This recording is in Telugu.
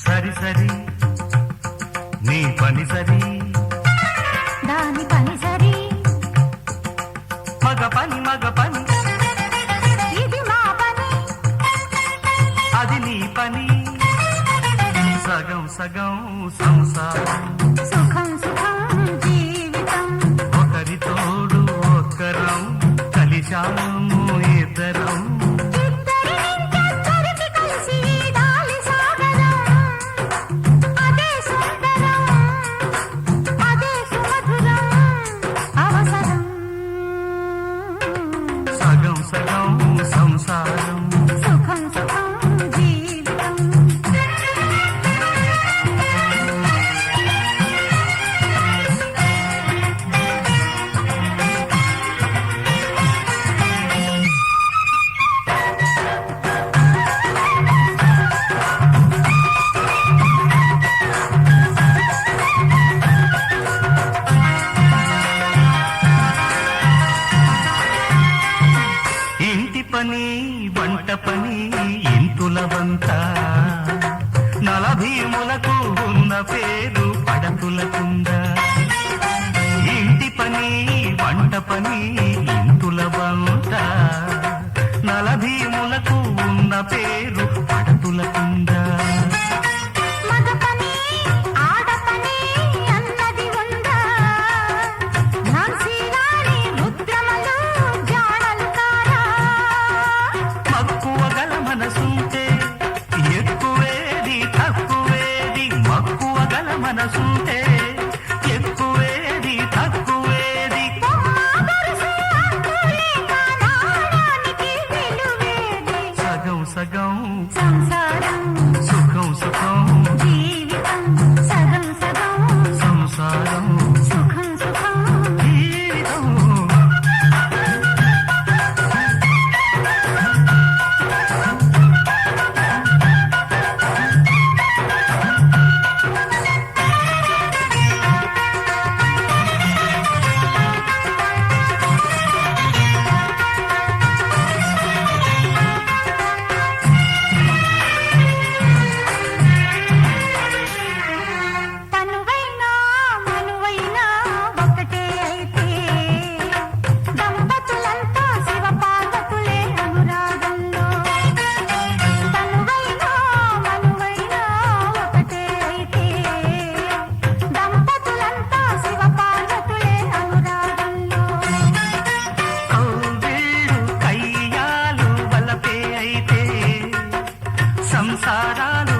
సరి సరి నీ పని సరి దాని పని సరి మగ పని ఇది మా పని అది నీ పని సగం సగం సంసారం సుఖం సుఖం జీవితం ఒకరి తోడు ఒక్కరం కలిశాము ఇద్దరం ఇద్దరికి కలిసి దాలి సాగరం అదే సుందరం అదే సుమధురం అవసరం సగం సగం సంసారం సుఖం సుఖం జీవితం ఇంటి పని వంట పని ఇంతుల వంత నలభీములకు ఉన్న పేరు పడతులకుందా ఇంటి పని వంట పని ఇంతుల వంత నలభీములకు ఉన్న పేరు పడతులకుందా మగ పని ఆడ పని అన్నది ఉందా నాన్సీ రాణి ముద్రమలు జాడలు కారా మక్కువ గల మనసుంటే ఎక్కువేది తక్కువేది మక్కువ గల మనసుంటే ఎక్కువేది తక్కువేది సగం సగం సంసారం సుఖం సుఖం జీవితం సగం సగం సంసారం సుఖం సుఖం జీవితం తనువైనా మనువైనా ఒకటే అయితే దంపతులంతా శివ పార్వతులే అనురాగంలో తనువైనా మనువైనా ఒకటే అయితే దంపతులంతా శివ పార్వతులే అనురాగంలో కౌగిళ్ళు కయ్యాలు వలపే అయితే సంసారాలు